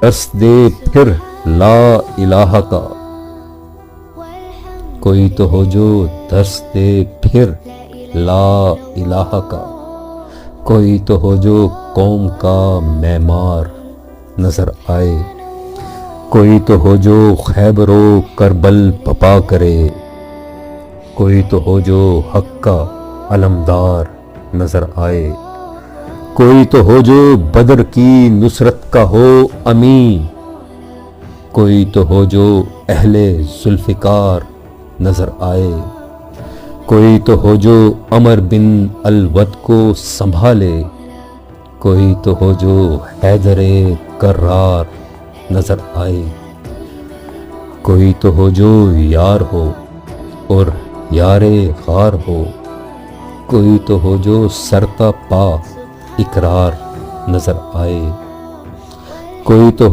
درس دے پھر لا الہ کا، کوئی تو ہو جو درس دے پھر لا الہ کا، کوئی تو ہو جو قوم کا معمار نظر آئے، کوئی تو ہو جو خیبر و کربل بپا کرے، کوئی تو ہو جو حق کا علمدار نظر آئے، کوئی تو ہو جو بدر کی نصرت کا ہو امین، کوئی تو ہو جو اہل ذوالفقار نظر آئے، کوئی تو ہو جو عمر بن الود کو سنبھالے، کوئی تو ہو جو حیدر کرار نظر آئے، کوئی تو ہو جو یار ہو اور یار غار ہو، کوئی تو ہو جو سرتا پا اقرار نظر آئے، کوئی تو